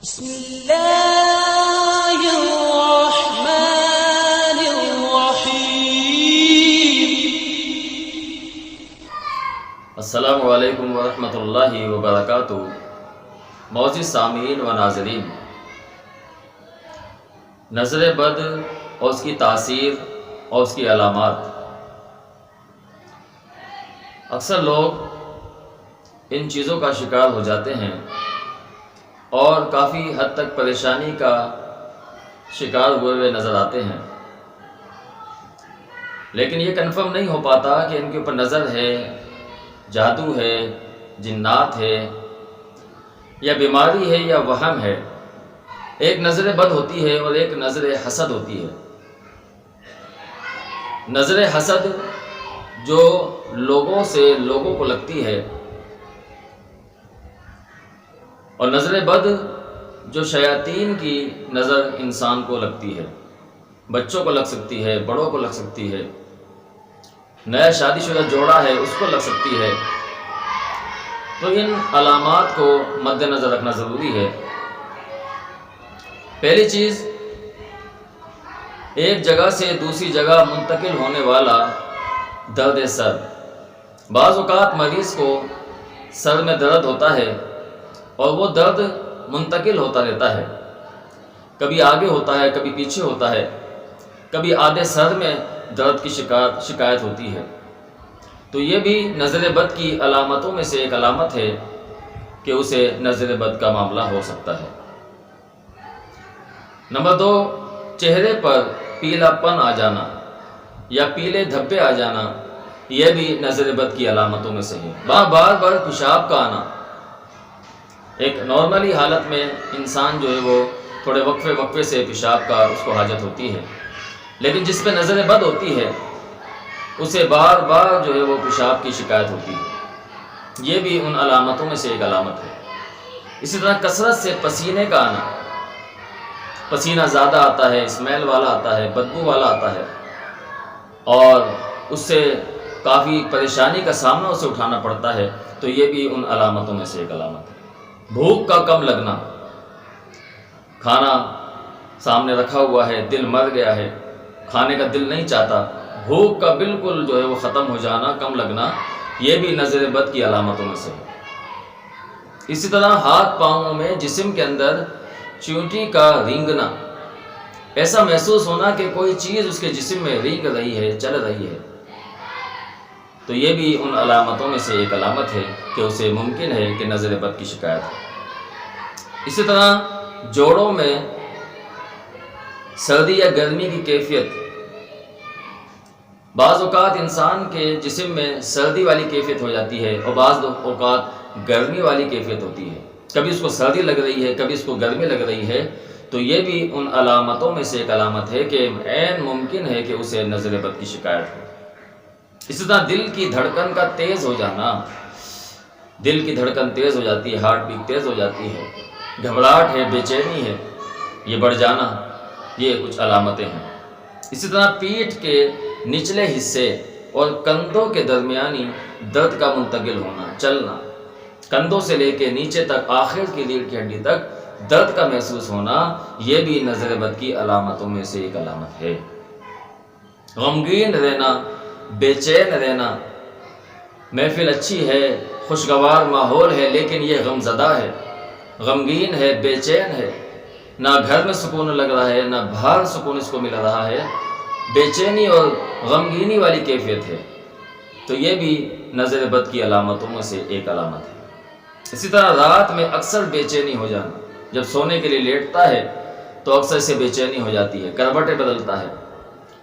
بسم اللہ الرحمن الرحیم۔ السلام علیکم ورحمۃ اللہ وبرکاتہ۔ معزز سامعین و ناظرین، نظر بد اور اس کی تاثیر اور اس کی علامات، اکثر لوگ ان چیزوں کا شکار ہو جاتے ہیں اور کافی حد تک پریشانی کا شکار ہوئے نظر آتے ہیں، لیکن یہ کنفرم نہیں ہو پاتا کہ ان کے اوپر نظر ہے، جادو ہے، جنات ہے، یا بیماری ہے، یا وہم ہے۔ ایک نظر بد ہوتی ہے اور ایک نظر حسد ہوتی ہے۔ نظر حسد جو لوگوں کو لگتی ہے، اور نظر بد جو شیاطین کی نظر انسان کو لگتی ہے، بچوں کو لگ سکتی ہے، بڑوں کو لگ سکتی ہے، نیا شادی شدہ جوڑا ہے اس کو لگ سکتی ہے۔ تو ان علامات کو مد نظر رکھنا ضروری ہے۔ پہلی چیز، ایک جگہ سے دوسری جگہ منتقل ہونے والا درد سر۔ بعض اوقات مریض کو سر میں درد ہوتا ہے اور وہ درد منتقل ہوتا رہتا ہے، کبھی آگے ہوتا ہے، کبھی پیچھے ہوتا ہے، کبھی آدھے سر میں درد کی شکایت ہوتی ہے۔ تو یہ بھی نظر بد کی علامتوں میں سے ایک علامت ہے کہ اسے نظر بد کا معاملہ ہو سکتا ہے۔ نمبر 2، چہرے پر پیلا پن آ جانا یا پیلے دھبے آ جانا، یہ بھی نظر بد کی علامتوں میں سے ہے۔ بار بار پیشاب کا آنا۔ ایک نارملی حالت میں انسان جو ہے وہ تھوڑے وقفے سے پیشاب کا اس کو حاجت ہوتی ہے، لیکن جس پہ نظر بد ہوتی ہے اسے بار جو ہے وہ پیشاب کی شکایت ہوتی ہے۔ یہ بھی ان علامتوں میں سے ایک علامت ہے۔ اسی طرح کثرت سے پسینے کا آنا، پسینہ زیادہ آتا ہے، اسمیل والا آتا ہے، بدبو والا آتا ہے، اور اس سے کافی پریشانی کا سامنا اسے اٹھانا پڑتا ہے، تو یہ بھی ان علامتوں میں سے ایک علامت ہے۔ بھوک کا کم لگنا، کھانا سامنے رکھا ہوا ہے، دل مر گیا ہے، کھانے کا دل نہیں چاہتا، بھوک کا بالکل جو ہے وہ ختم ہو جانا، کم لگنا، یہ بھی نظر بد کی علامتوں میں سے ہے۔ اسی طرح ہاتھ پاؤں میں جسم کے اندر چیونٹی کا رینگنا، ایسا محسوس ہونا کہ کوئی چیز اس کے جسم میں رینگ رہی ہے، چل رہی ہے، تو یہ بھی ان علامتوں میں سے ایک علامت ہے کہ اسے ممکن ہے کہ نظر بد کی شکایت ہے۔ اسی طرح جوڑوں میں سردی یا گرمی کی کیفیت، بعض اوقات انسان کے جسم میں سردی والی کیفیت ہو جاتی ہے اور بعض اوقات گرمی والی کیفیت ہوتی ہے، کبھی اس کو سردی لگ رہی ہے، کبھی اس کو گرمی لگ رہی ہے، تو یہ بھی ان علامتوں میں سے ایک علامت ہے کہ عین ممکن ہے کہ اسے نظر بد کی شکایت ہو۔ اسی طرح دل کی دھڑکن کا تیز ہو جانا، دل کی دھڑکن تیز ہو جاتی ہے، ہارٹ بیٹ تیز ہو جاتی ہے، گھبراہٹ ہے، بے چینی ہے، یہ بڑھ جانا، یہ کچھ علامتیں ہیں۔ اسی طرح پیٹھ کے نچلے حصے اور کندھوں کے درمیانی درد کا منتقل ہونا، چلنا، کندھوں سے لے کے نیچے تک آخر کی ریڑھ کی ہڈی تک درد کا محسوس ہونا، یہ بھی نظر بد کی علامتوں میں سے ایک علامت ہے۔ غمگین رہنا، بے چین رہنا، محفل اچھی ہے، خوشگوار ماحول ہے، لیکن یہ غم زدہ ہے، غمگین ہے، بے چین ہے، نہ گھر میں سکون لگ رہا ہے، نہ باہر سکون اس کو مل رہا ہے، بے چینی اور غمگینی والی کیفیت ہے، تو یہ بھی نظر بد کی علامتوں میں سے ایک علامت ہے۔ اسی طرح رات میں اکثر بے چینی ہو جانا، جب سونے کے لیے لیٹتا ہے تو اکثر سے بے چینی ہو جاتی ہے، کروٹیں بدلتا ہے،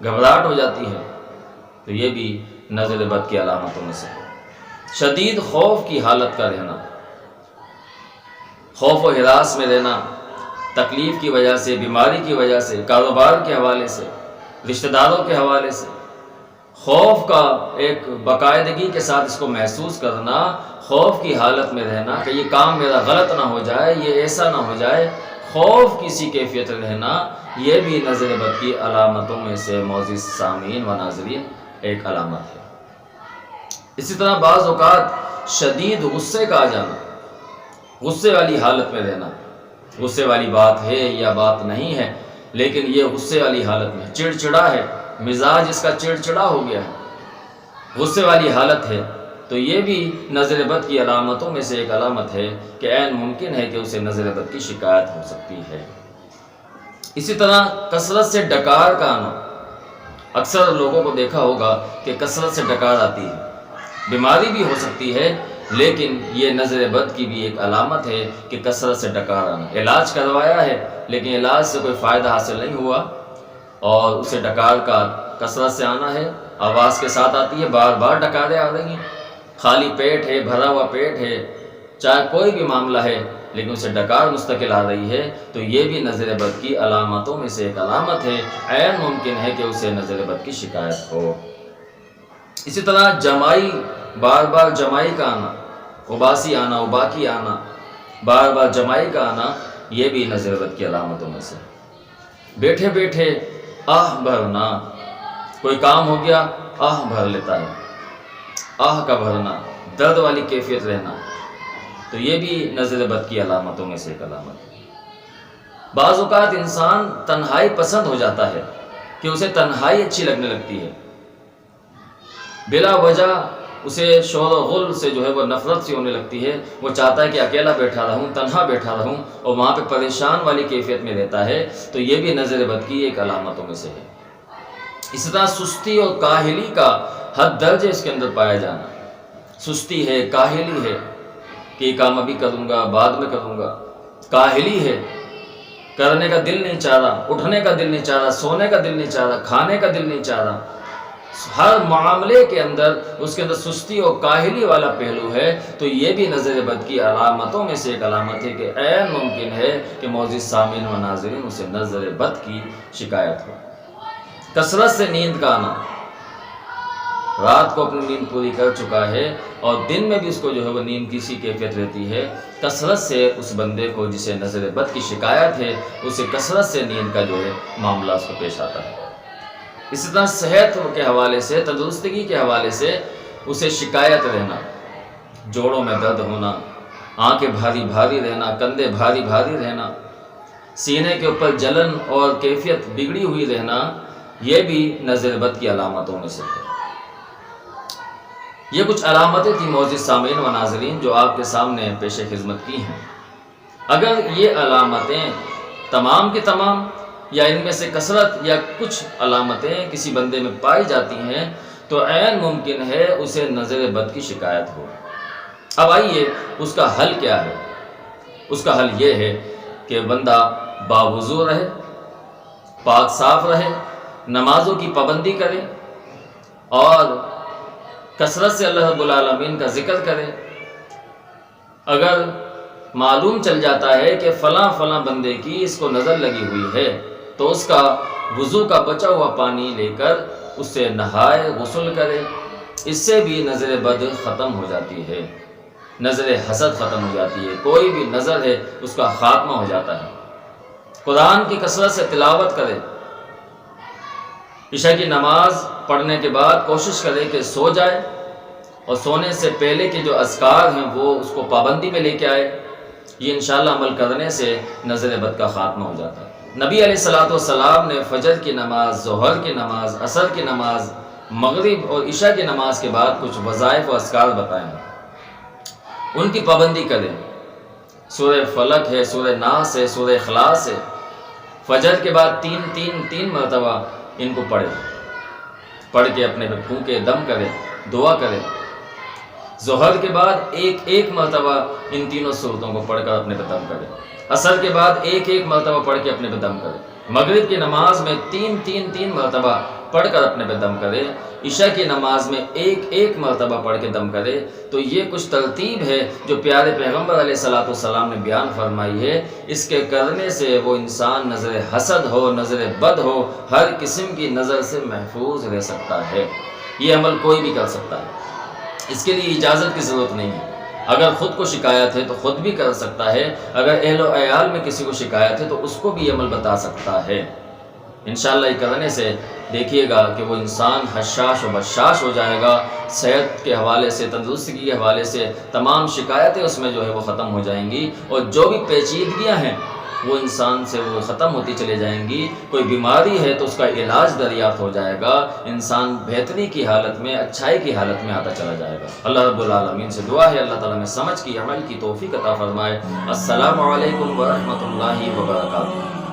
گھبراہٹ ہو جاتی ہے، تو یہ بھی نظر بد کی علامتوں میں سے ہے۔ شدید خوف کی حالت کا رہنا، خوف و ہراس میں رہنا، تکلیف کی وجہ سے، بیماری کی وجہ سے، کاروبار کے حوالے سے، رشتہ داروں کے حوالے سے، خوف کا ایک باقاعدگی کے ساتھ اس کو محسوس کرنا، خوف کی حالت میں رہنا کہ یہ کام میرا غلط نہ ہو جائے، یہ ایسا نہ ہو جائے، خوف کی سی کیفیت رہنا، یہ بھی نظر بد کی علامتوں میں سے معزز سامعین و ناظرین ایک علامت ہے۔ اسی طرح بعض اوقات شدید غصے کا آ جانا، غصے والی حالت میں رہنا، غصے والی بات ہے یا بات نہیں ہے، لیکن یہ غصے والی حالت میں چڑچڑا ہے، مزاج اس کا چڑچڑا ہو گیا ہے، غصے والی حالت ہے، تو یہ بھی نظر بد کی علامتوں میں سے ایک علامت ہے کہ عین ممکن ہے کہ اسے نظر بد کی شکایت ہو سکتی ہے۔ اسی طرح کثرت سے ڈکار کا آنا، اکثر لوگوں کو دیکھا ہوگا کہ کثرت سے ڈکار آتی ہے، بیماری بھی ہو سکتی ہے، لیکن یہ نظر بد کی بھی ایک علامت ہے کہ کثرت سے ڈکار آنا۔ علاج کروایا ہے لیکن علاج سے کوئی فائدہ حاصل نہیں ہوا اور اسے ڈکار کا کثرت سے آنا ہے، آواز کے ساتھ آتی ہے، بار بار ڈکاریں آ رہی ہیں، خالی پیٹ ہے، بھرا ہوا پیٹ ہے، چاہے کوئی بھی معاملہ ہے لیکن اسے ڈکار مستقل آ رہی ہے، تو یہ بھی نظر بد کی علامتوں میں سے ایک علامت ہے، عین ممکن ہے کہ اسے نظر بد کی شکایت ہو۔ اسی طرح جمائی، بار بار جمائی کا آنا، اباسی آنا، اباکی آنا، بار بار جمائی کا آنا، یہ بھی نظر بد کی علامتوں میں سے۔ بیٹھے بیٹھے آہ بھرنا، کوئی کام ہو گیا آہ بھر لیتا ہے، آہ کا بھرنا، درد والی کیفیت رہنا، تو یہ بھی نظر بد کی علامتوں میں سے ایک علامت ہے۔ بعض اوقات انسان تنہائی پسند ہو جاتا ہے کہ اسے تنہائی اچھی لگنے لگتی ہے، بلا وجہ اسے شور و غل سے جو ہے وہ نفرت سی ہونے لگتی ہے، وہ چاہتا ہے کہ اکیلا بیٹھا رہوں، تنہا بیٹھا رہوں، اور وہاں پہ پریشان والی کیفیت میں رہتا ہے، تو یہ بھی نظر بد کی ایک علامتوں میں سے ہے۔ اسی طرح سستی اور کاہلی کا حد درجے اس کے اندر پایا جانا، سستی ہے، کاہلی ہے کہ یہ کام ابھی کروں گا، بعد میں کروں گا، کاہلی ہے، کرنے کا دل نہیں چاہ رہا، اٹھنے کا دل نہیں چاہ رہا، سونے کا دل نہیں چاہ رہا، کھانے کا دل نہیں چاہ رہا، ہر معاملے کے اندر اس کے اندر سستی اور کاہلی والا پہلو ہے، تو یہ بھی نظر بد کی علامتوں میں سے ایک علامت ہے کہ عین ممکن ہے کہ معزز سامعین و ناظرین اسے نظر بد کی شکایت ہو۔ کثرت سے نیند کا آنا، رات کو اپنی نیند پوری کر چکا ہے اور دن میں بھی اس کو جو ہے وہ نیند کی سی کیفیت رہتی ہے، کثرت سے اس بندے کو جسے نظر بد کی شکایت ہے، اسے کثرت سے نیند کا جو ہے معاملہ اس کو پیش آتا ہے۔ اسی طرح صحت کے حوالے سے، تندرستگی کے حوالے سے اسے شکایت رہنا، جوڑوں میں درد ہونا، آنکھیں بھاری بھاری رہنا، کندھے بھاری بھاری رہنا، سینے کے اوپر جلن اور کیفیت بگڑی ہوئی رہنا، یہ بھی نظر بد کی علامتوں میں سے ہے۔ یہ کچھ علامتیں تھیں معزز سامعین و ناظرین جو آپ کے سامنے پیش خدمت کی ہیں۔ اگر یہ علامتیں تمام کی تمام یا ان میں سے کثرت یا کچھ علامتیں کسی بندے میں پائی جاتی ہیں تو عین ممکن ہے اسے نظر بد کی شکایت ہو۔ اب آئیے اس کا حل کیا ہے؟ اس کا حل یہ ہے کہ بندہ باوضو رہے، پاک صاف رہے، نمازوں کی پابندی کرے اور کثرت سے اللہ رب العالمین کا ذکر کرے۔ اگر معلوم چل جاتا ہے کہ فلاں فلاں بندے کی اس کو نظر لگی ہوئی ہے تو اس کا وضو کا بچا ہوا پانی لے کر اس سے نہائے، غسل کرے، اس سے بھی نظر بد ختم ہو جاتی ہے، نظر حسد ختم ہو جاتی ہے، کوئی بھی نظر ہے اس کا خاتمہ ہو جاتا ہے۔ قرآن کی کثرت سے تلاوت کرے، عشاء کی نماز پڑھنے کے بعد کوشش کرے کہ سو جائے اور سونے سے پہلے کے جو اذکار ہیں وہ اس کو پابندی میں لے کے آئے، یہ انشاءاللہ عمل کرنے سے نظر بد کا خاتمہ ہو جاتا ہے۔ نبی علیہ الصلوۃ والسلام نے فجر کی نماز، ظہر کی نماز، عصر کی نماز، مغرب اور عشاء کی نماز کے بعد کچھ وظائف و اذکار بتائے ہیں، ان کی پابندی کریں۔ سورہ فلق ہے، سورہ ناس ہے، سورہ اخلاص ہے، فجر کے بعد تین مرتبہ ان کو پڑھ کے اپنے پہ پھونکے، دم کرے، دعا کرے۔ ظہر کے بعد ایک مرتبہ ان تینوں صورتوں کو پڑھ کر اپنے پہ دم کرے، عصر کے بعد ایک مرتبہ پڑھ کے اپنے پہ دم کرے، مغرب کی نماز میں تین مرتبہ پڑھ کر اپنے پہ دم کرے، عشاء کی نماز میں ایک مرتبہ پڑھ کے دم کرے۔ تو یہ کچھ ترتیب ہے جو پیارے پیغمبر علیہ الصلوۃ والسلام نے بیان فرمائی ہے، اس کے کرنے سے وہ انسان نظر حسد ہو، نظر بد ہو، ہر قسم کی نظر سے محفوظ رہ سکتا ہے۔ یہ عمل کوئی بھی کر سکتا ہے، اس کے لیے اجازت کی ضرورت نہیں ہے۔ اگر خود کو شکایت ہے تو خود بھی کر سکتا ہے، اگر اہل و عیال میں کسی کو شکایت ہے تو اس کو بھی یہ عمل بتا سکتا ہے۔ انشاءاللہ یہ کرنے سے دیکھیے گا کہ وہ انسان حشاش و بشاش ہو جائے گا، صحت کے حوالے سے، تندرستی کے حوالے سے تمام شکایتیں اس میں جو ہے وہ ختم ہو جائیں گی، اور جو بھی پیچیدگیاں ہیں وہ انسان سے وہ ختم ہوتی چلے جائیں گی. کوئی بیماری ہے تو اس کا علاج دریافت ہو جائے گا. انسان بہتری کی حالت میں، اچھائی کی حالت میں آتا چلا جائے گا. اللہ رب العالمین سے دعا ہے اللہ تعالیٰ میں سمجھ کی عمل کی توفیق عطا فرمائے. السلام علیکم ورحمۃ اللہ وبرکاتہ.